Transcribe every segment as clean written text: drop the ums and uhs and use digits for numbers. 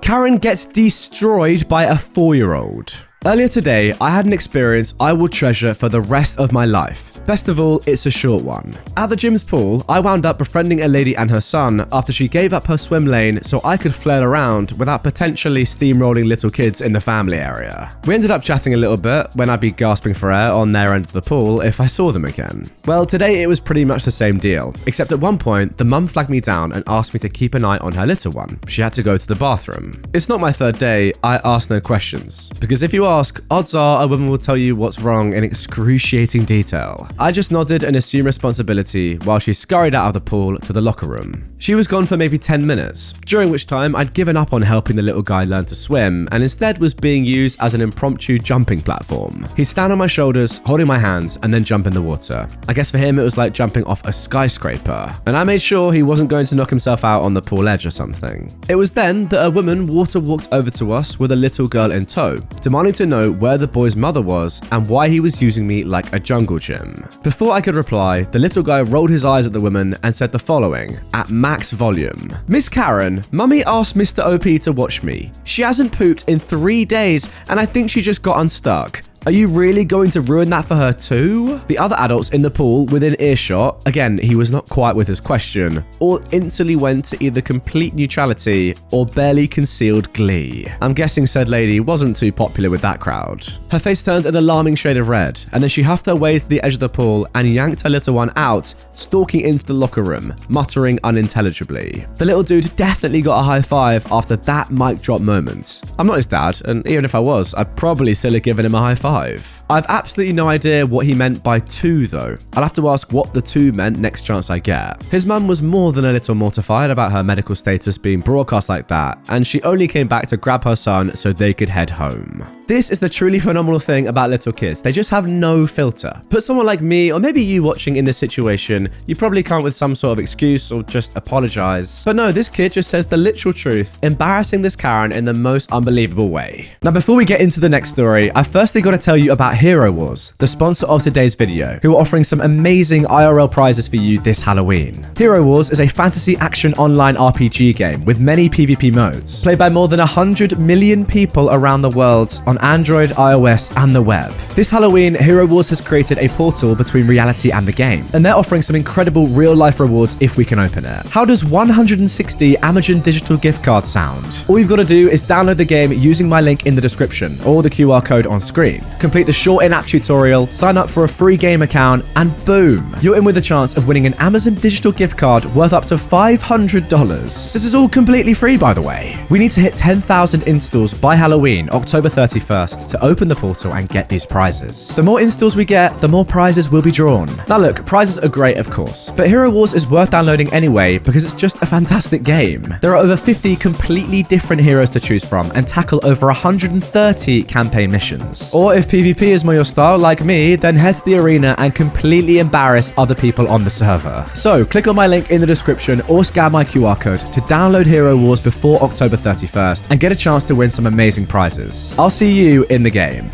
Karen gets destroyed by a 4-year-old. Earlier today, I had an experience I will treasure for the rest of my life. Best of all, it's a short one. At the gym's pool, I wound up befriending a lady and her son after she gave up her swim lane so I could flail around without potentially steamrolling little kids in the family area. We ended up chatting a little bit when I'd be gasping for air on their end of the pool if I saw them again. Well, today it was pretty much the same deal, except at one point, the mum flagged me down and asked me to keep an eye on her little one. She had to go to the bathroom. It's not my third day, I asked no questions. Because if you ask, odds are a woman will tell you what's wrong in excruciating detail. I just nodded and assumed responsibility while she scurried out of the pool to the locker room. She was gone for maybe 10 minutes, during which time I'd given up on helping the little guy learn to swim and instead was being used as an impromptu jumping platform. He'd stand on my shoulders, holding my hands, and then jump in the water. I guess for him it was like jumping off a skyscraper, and I made sure he wasn't going to knock himself out on the pool edge or something. It was then that a woman water walked over to us with a little girl in tow, demanding to know where the boy's mother was and why he was using me like a jungle gym. Before I could reply, the little guy rolled his eyes at the woman and said the following, at max volume. "Miss Karen, mummy asked Mr. OP to watch me. She hasn't pooped in 3 days and I think she just got unstuck. Are you really going to ruin that for her too?" The other adults in the pool within earshot, again, he was not quite with his question, all instantly went to either complete neutrality or barely concealed glee. I'm guessing said lady wasn't too popular with that crowd. Her face turned an alarming shade of red, and then she huffed her way to the edge of the pool and yanked her little one out, stalking into the locker room, muttering unintelligibly. The little dude definitely got a high five after that mic drop moment. I'm not his dad, and even if I was, I'd probably still have given him a high five. I've absolutely no idea what he meant by two though. I'll have to ask what the two meant next chance I get. His mum was more than a little mortified about her medical status being broadcast like that, and she only came back to grab her son so they could head home. This is the truly phenomenal thing about little kids. They just have no filter. Put someone like me, or maybe you watching in this situation, you probably come with some sort of excuse or just apologize. But no, this kid just says the literal truth, embarrassing this Karen in the most unbelievable way. Now, before we get into the next story, I've firstly got to tell you about Hero Wars, the sponsor of today's video, who are offering some amazing IRL prizes for you this Halloween. Hero Wars is a fantasy action online RPG game with many PvP modes, played by more than 100 million people around the world on Android, iOS, and the web. This Halloween, Hero Wars has created a portal between reality and the game, and they're offering some incredible real-life rewards if we can open it. How does 160 Amazon digital gift cards sound? All you've got to do is download the game using my link in the description, or the QR code on screen. Complete the short in-app tutorial, sign up for a free game account, and boom! You're in with a chance of winning an Amazon digital gift card worth up to $500. This is all completely free, by the way. We need to hit 10,000 installs by Halloween, October 31st, to open the portal and get these prizes. The more installs we get, the more prizes will be drawn. Now look, prizes are great of course, but Hero Wars is worth downloading anyway because it's just a fantastic game. There are over 50 completely different heroes to choose from and tackle over 130 campaign missions. Or if PvP is more your style like me, then head to the arena and completely embarrass other people on the server. So click on my link in the description or scan my QR code to download Hero Wars before October 31st and get a chance to win some amazing prizes. I'll see you in the game.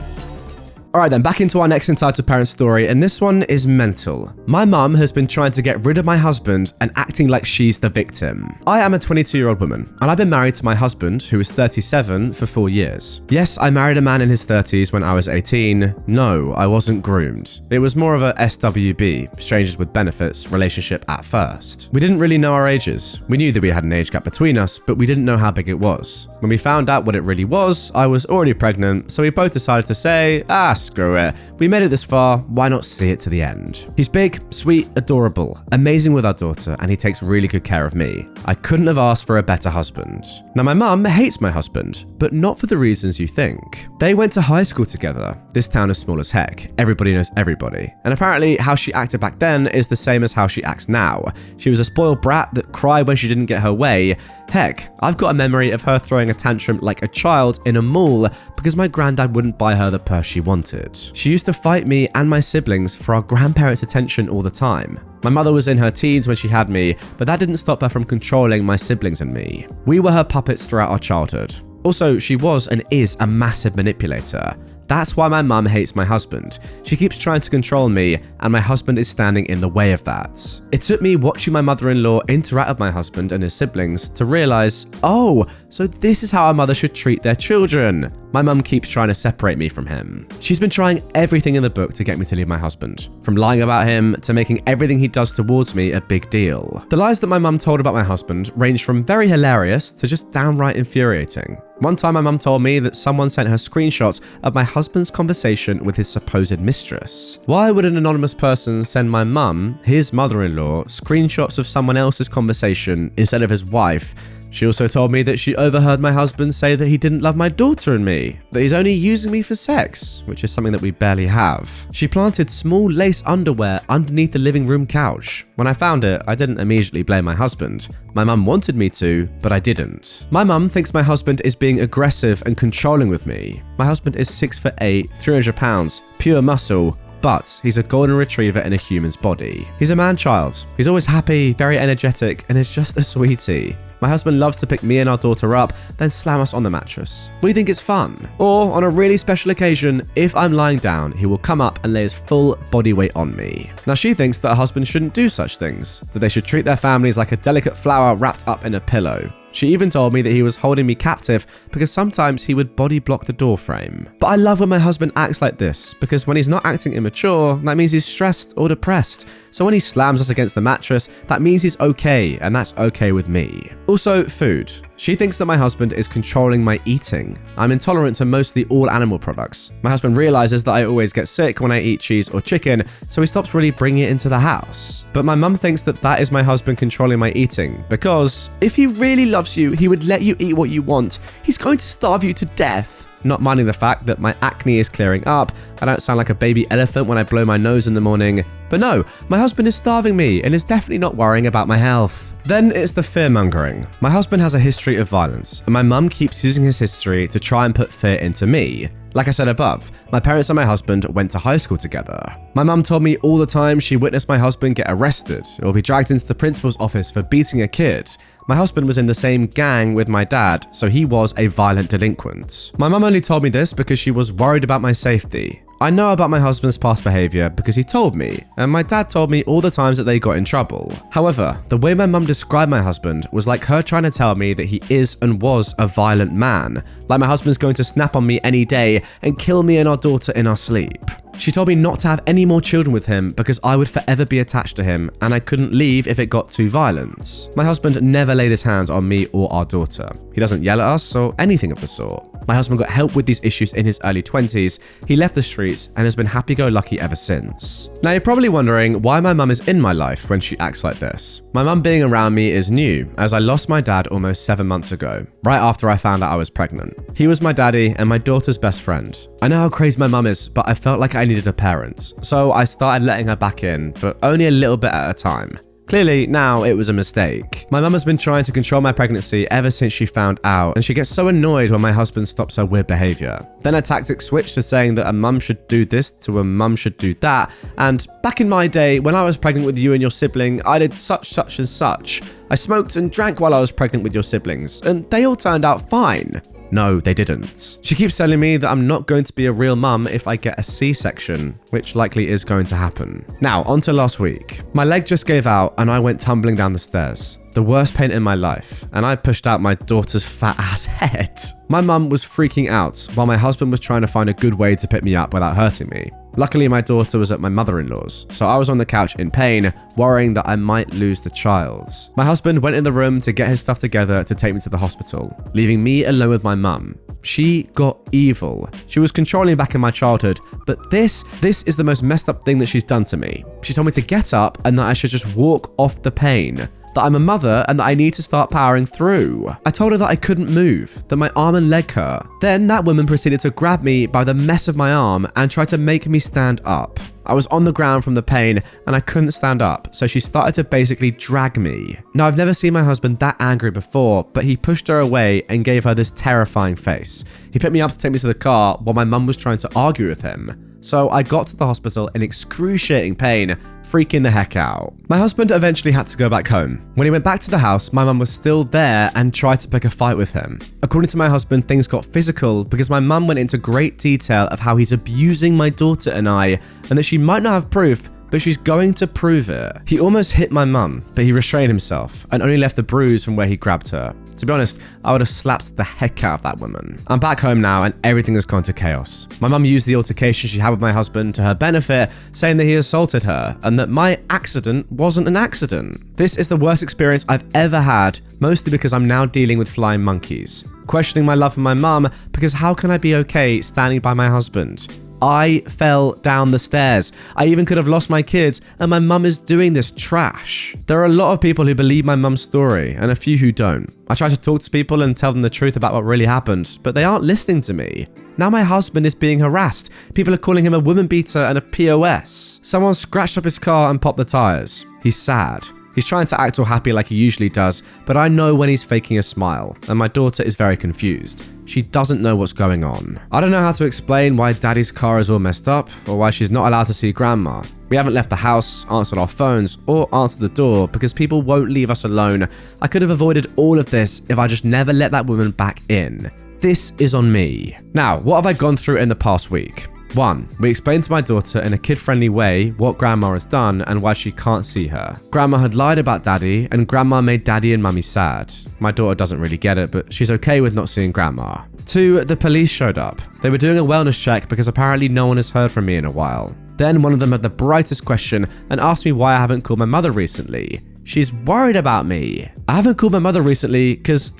Alright then, back into our next Entitled Parents story, and this one is mental. My mum has been trying to get rid of my husband and acting like she's the victim. I am a 22-year-old woman, and I've been married to my husband, who is 37, for 4 years. Yes, I married a man in his 30s when I was 18. No, I wasn't groomed. It was more of a SWB, strangers with benefits, relationship at first. We didn't really know our ages. We knew that we had an age gap between us, but we didn't know how big it was. When we found out what it really was, I was already pregnant, so we both decided to say, screw it. We made it this far, why not see it to the end? He's big, sweet, adorable, amazing with our daughter, and he takes really good care of me. I couldn't have asked for a better husband. Now, my mum hates my husband, but not for the reasons you think. They went to high school together. This town is small as heck. Everybody knows everybody. And apparently, how she acted back then is the same as how she acts now. She was a spoiled brat that cried when she didn't get her way. Heck, I've got a memory of her throwing a tantrum like a child in a mall because my granddad wouldn't buy her the purse she wanted. She used to fight me and my siblings for our grandparents' attention all the time. My mother was in her teens when she had me, but that didn't stop her from controlling my siblings and me. We were her puppets throughout our childhood. Also, she was and is a massive manipulator. That's why my mum hates my husband. She keeps trying to control me, and my husband is standing in the way of that. It took me watching my mother-in-law interact with my husband and his siblings to realize, oh, so this is how a mother should treat their children. My mum keeps trying to separate me from him. She's been trying everything in the book to get me to leave my husband, from lying about him to making everything he does towards me a big deal. The lies that my mum told about my husband range from very hilarious to just downright infuriating. One time my mum told me that someone sent her screenshots of my husband's conversation with his supposed mistress. Why would an anonymous person send my mum, his mother-in-law, screenshots of someone else's conversation instead of his wife? She also told me that she overheard my husband say that he didn't love my daughter and me, that he's only using me for sex, which is something that we barely have. She planted small lace underwear underneath the living room couch. When I found it, I didn't immediately blame my husband. My mum wanted me to, but I didn't. My mum thinks my husband is being aggressive and controlling with me. My husband is 6'8", 300 pounds, pure muscle, but he's a golden retriever in a human's body. He's a man-child. He's always happy, very energetic, and is just a sweetie. My husband loves to pick me and our daughter up, then slam us on the mattress. We think it's fun. Or, on a really special occasion, if I'm lying down, he will come up and lay his full body weight on me. Now, she thinks that a husband shouldn't do such things, that they should treat their families like a delicate flower wrapped up in a pillow. She even told me that he was holding me captive because sometimes he would body block the door frame. But I love when my husband acts like this, because when he's not acting immature, that means he's stressed or depressed. So when he slams us against the mattress, that means he's okay, and that's okay with me. Also, food. She thinks that my husband is controlling my eating. I'm intolerant to mostly all animal products. My husband realizes that I always get sick when I eat cheese or chicken, so he stops really bringing it into the house. But my mum thinks that that is my husband controlling my eating, because if he really loves you, he would let you eat what you want. He's going to starve you to death. Not minding the fact that my acne is clearing up, I don't sound like a baby elephant when I blow my nose in the morning. But no, my husband is starving me and is definitely not worrying about my health. Then it's the fear-mongering. My husband has a history of violence, and my mum keeps using his history to try and put fear into me. Like I said above, my parents and my husband went to high school together. My mum told me all the time she witnessed my husband get arrested or be dragged into the principal's office for beating a kid. My husband was in the same gang with my dad, so he was a violent delinquent. My mum only told me this because she was worried about my safety. I know about my husband's past behavior because he told me, and my dad told me all the times that they got in trouble. However, the way my mum described my husband was like her trying to tell me that he is and was a violent man, like my husband's going to snap on me any day and kill me and our daughter in our sleep. She told me not to have any more children with him because I would forever be attached to him and I couldn't leave if it got too violent. My husband never laid his hands on me or our daughter. He doesn't yell at us or anything of the sort. My husband got help with these issues in his early 20s. He left the streets and has been happy-go-lucky ever since. Now you're probably wondering why my mum is in my life when she acts like this. My mum being around me is new, as I lost my dad almost 7 months ago, right after I found out I was pregnant. He was my daddy and my daughter's best friend. I know how crazy my mum is, but I felt like I needed a parent, so I started letting her back in, but only a little bit at a time. Clearly, now it was a mistake. My mum has been trying to control my pregnancy ever since she found out, and she gets so annoyed when my husband stops her weird behavior. Then her tactics switch to saying that a mum should do this to a mum should do that, and back in my day, when I was pregnant with you and your sibling, I did such and such. I smoked and drank while I was pregnant with your siblings, and they all turned out fine. No, they didn't. She keeps telling me that I'm not going to be a real mum if I get a C-section, which likely is going to happen. Now, on to last week. My leg just gave out and I went tumbling down the stairs. The worst pain in my life, and I pushed out my daughter's fat ass head. My mum was freaking out while my husband was trying to find a good way to pick me up without hurting me. Luckily, my daughter was at my mother-in-law's, so I was on the couch in pain, worrying that I might lose the child. My husband went in the room to get his stuff together to take me to the hospital, leaving me alone with my mum. She got evil. She was controlling back in my childhood, but this is the most messed up thing that she's done to me. She told me to get up and that I should just walk off the pain. That I'm a mother and that I need to start powering through. I told her that I couldn't move, that my arm and leg hurt. Then that woman proceeded to grab me by the mess of my arm and try to make me stand up. I was on the ground from the pain and I couldn't stand up, so she started to basically drag me. Now, I've never seen my husband that angry before, but he pushed her away and gave her this terrifying face. He picked me up to take me to the car while my mum was trying to argue with him. So I got to the hospital in excruciating pain, freaking the heck out. My husband eventually had to go back home. When he went back to the house, my mum was still there and tried to pick a fight with him. According to my husband, things got physical because my mum went into great detail of how he's abusing my daughter and I, and that she might not have proof, but she's going to prove it. He almost hit my mum, but he restrained himself and only left the bruise from where he grabbed her. To be honest, I would have slapped the heck out of that woman. I'm back home now and everything has gone to chaos. My mum used the altercation she had with my husband to her benefit, saying that he assaulted her and that my accident wasn't an accident. This is the worst experience I've ever had, mostly because I'm now dealing with flying monkeys. Questioning my love for my mum, because how can I be okay standing by my husband? I fell down the stairs. I even could have lost my kids, and my mum is doing this trash. There are a lot of people who believe my mum's story, and a few who don't. I try to talk to people and tell them the truth about what really happened, but they aren't listening to me. Now my husband is being harassed. People are calling him a woman beater and a POS. Someone scratched up his car and popped the tires. He's sad. He's trying to act all happy like he usually does, but I know when he's faking a smile, and my daughter is very confused. She doesn't know what's going on. I don't know how to explain why daddy's car is all messed up, or why she's not allowed to see grandma. We haven't left the house, answered our phones, or answered the door because people won't leave us alone. I could have avoided all of this if I just never let that woman back in. This is on me. Now, what have I gone through in the past week? 1. We explained to my daughter in a kid-friendly way what grandma has done and why she can't see her. Grandma had lied about daddy, and grandma made daddy and mummy sad. My daughter doesn't really get it, but she's okay with not seeing grandma. 2. The police showed up. They were doing a wellness check because apparently no one has heard from me in a while. Then one of them had the brightest question and asked me why I haven't called my mother recently. She's worried about me. I haven't called my mother recently because,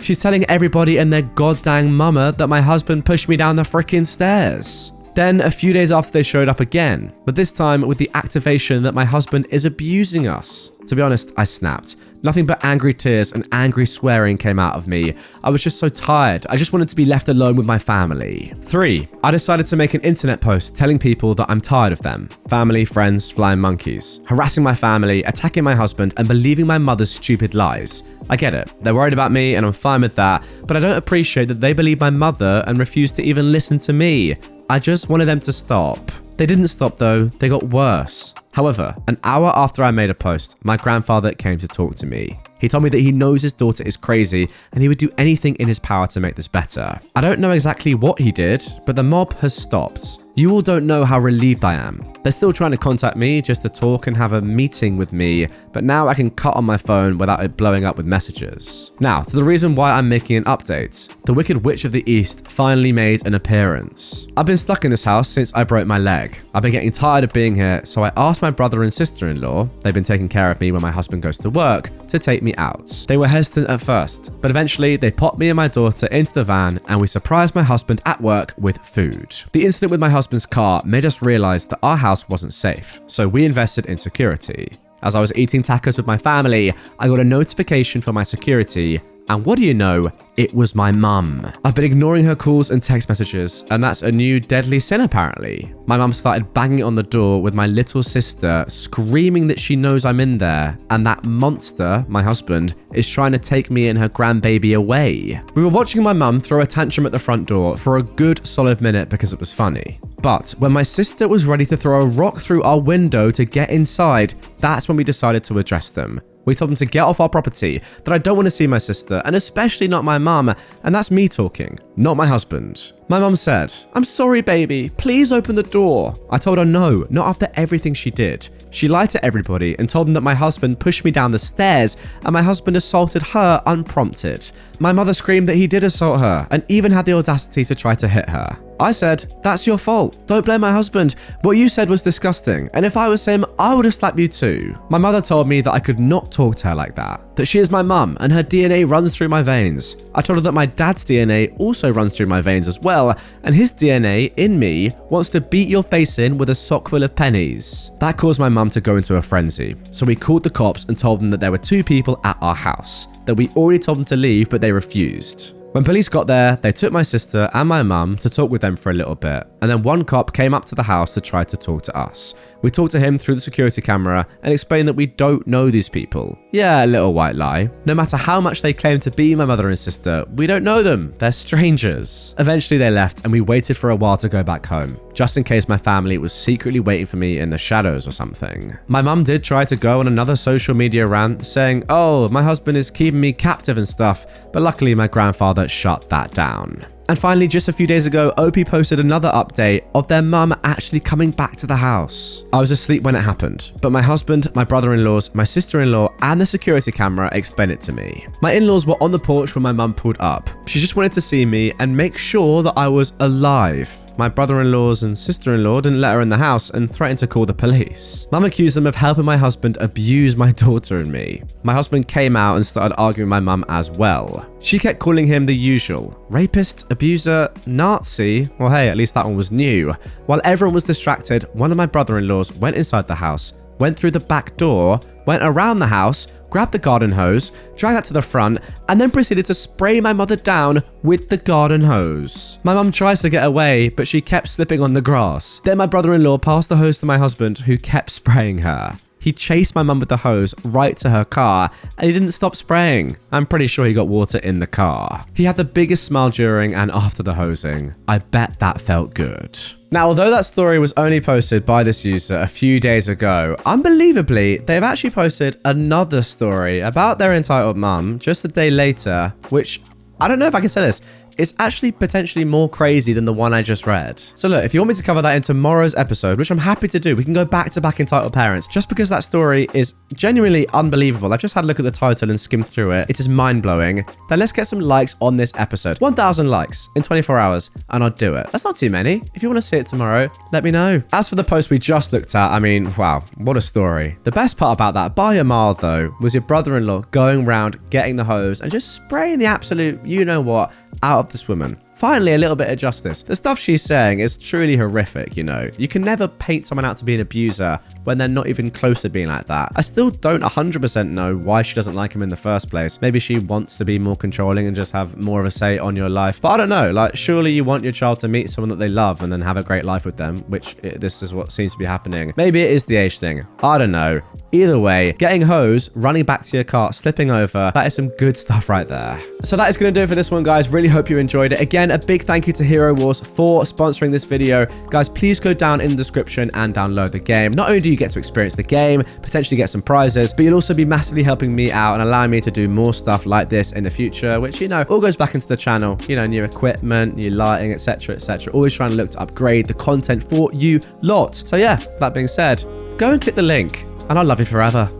she's telling everybody and their goddamn mama that my husband pushed me down the freaking stairs. Then a few days after they showed up again, but this time with the activation that my husband is abusing us. To be honest, I snapped. Nothing but angry tears and angry swearing came out of me. I was just so tired. I just wanted to be left alone with my family. 3. I decided to make an internet post telling people that I'm tired of them. Family, friends, flying monkeys. Harassing my family, attacking my husband, and believing my mother's stupid lies. I get it. They're worried about me and I'm fine with that, but I don't appreciate that they believe my mother and refuse to even listen to me. I just wanted them to stop. They didn't stop though, they got worse. However, an hour after I made a post, my grandfather came to talk to me. He told me that he knows his daughter is crazy and he would do anything in his power to make this better. I don't know exactly what he did, but the mob has stopped. You all don't know how relieved I am. They're still trying to contact me just to talk and have a meeting with me, but now I can cut on my phone without it blowing up with messages. Now, to the reason why I'm making an update. The Wicked Witch of the East finally made an appearance. I've been stuck in this house since I broke my leg. I've been getting tired of being here, so I asked my brother and sister-in-law, they've been taking care of me when my husband goes to work, to take me out. They were hesitant at first, but eventually they popped me and my daughter into the van and we surprised my husband at work with food. The incident with my husband's car made us realize that our house wasn't safe, so we invested in security. As I was eating tacos with my family, I got a notification from my security, and what do you know? It was my mum. I've been ignoring her calls and text messages, and that's a new deadly sin apparently. My mum started banging on the door with my little sister, screaming that she knows I'm in there, and that monster, my husband, is trying to take me and her grandbaby away. We were watching my mum throw a tantrum at the front door for a good solid minute because it was funny. But when my sister was ready to throw a rock through our window to get inside, that's when we decided to address them. We told them to get off our property, that I don't want to see my sister, and especially not my mum, and that's me talking, not my husband. My mum said, "I'm sorry, baby, please open the door." I told her no, not after everything she did. She lied to everybody and told them that my husband pushed me down the stairs and my husband assaulted her unprompted. My mother screamed that he did assault her and even had the audacity to try to hit her. I said, "That's your fault. Don't blame my husband. What you said was disgusting. And if I was him, I would have slapped you too." My mother told me that I could not talk to her like that she is my mum and her DNA runs through my veins. I told her that my dad's DNA also runs through my veins as well, and his DNA in me wants to beat your face in with a sock full of pennies. That caused my mum to go into a frenzy. So we called the cops and told them that there were 2 people at our house, that we already told them to leave, but they refused. When police got there, they took my sister and my mum to talk with them for a little bit, and then one cop came up to the house to try to talk to us. We talked to him through the security camera and explained that we don't know these people. Yeah, a little white lie. No matter how much they claim to be my mother and sister, we don't know them. They're strangers. Eventually they left and we waited for a while to go back home, just in case my family was secretly waiting for me in the shadows or something. My mum did try to go on another social media rant saying, oh, my husband is keeping me captive and stuff, but luckily my grandfather shut that down. And finally, just a few days ago, OP posted another update of their mum actually coming back to the house. I was asleep when it happened, but my husband, my brother-in-laws, my sister-in-law, and the security camera explained it to me. My in-laws were on the porch when my mum pulled up. She just wanted to see me and make sure that I was alive. My brother-in-laws and sister-in-law didn't let her in the house and threatened to call the police. Mum accused them of helping my husband abuse my daughter and me. My husband came out and started arguing with my mum as well. She kept calling him the usual. Rapist, abuser, Nazi. Well, hey, at least that one was new. While everyone was distracted, one of my brother-in-laws went inside the house, went through the back door, went around the house, grabbed the garden hose, dragged that to the front, and then proceeded to spray my mother down with the garden hose. My mum tries to get away, but she kept slipping on the grass. Then my brother-in-law passed the hose to my husband, who kept spraying her. He chased my mum with the hose right to her car, and he didn't stop spraying. I'm pretty sure he got water in the car. He had the biggest smile during and after the hosing. I bet that felt good. Now, although that story was only posted by this user a few days ago, unbelievably, they've actually posted another story about their entitled mum just a day later, which, I don't know if I can say this, it's actually potentially more crazy than the one I just read. So look, if you want me to cover that in tomorrow's episode, which I'm happy to do, we can go back to back Entitled Parents, just because that story is genuinely unbelievable. I've just had a look at the title and skimmed through it. It is mind-blowing. Then let's get some likes on this episode. 1,000 likes in 24 hours, and I'll do it. That's not too many. If you want to see it tomorrow, let me know. As for the post we just looked at, I mean, wow, what a story. The best part about that, by a mile though, was your brother-in-law going around, getting the hose, and just spraying the absolute you-know-what out of this woman. Finally, a little bit of justice. The stuff she's saying is truly horrific, you know. You can never paint someone out to be an abuser when they're not even close to being like that. I still don't 100% know why she doesn't like him in the first place. Maybe she wants to be more controlling and just have more of a say on your life. But I don't know, like, surely you want your child to meet someone that they love and then have a great life with them, which this is what seems to be happening. Maybe it is the age thing. I don't know. Either way, getting hosed, running back to your car, slipping over, that is some good stuff right there. So that is going to do it for this one, guys. Really hope you enjoyed it. Again, a big thank you to Hero Wars for sponsoring this video. Guys, please go down in the description and download the game. Not only do you get to experience the game, potentially get some prizes, but you'll also be massively helping me out and allowing me to do more stuff like this in the future, which, you know, all goes back into the channel. You know, new equipment, new lighting, etc, etc. Always trying to look to upgrade the content for you lot. So yeah, that being said, go and click the link and I'll love you forever.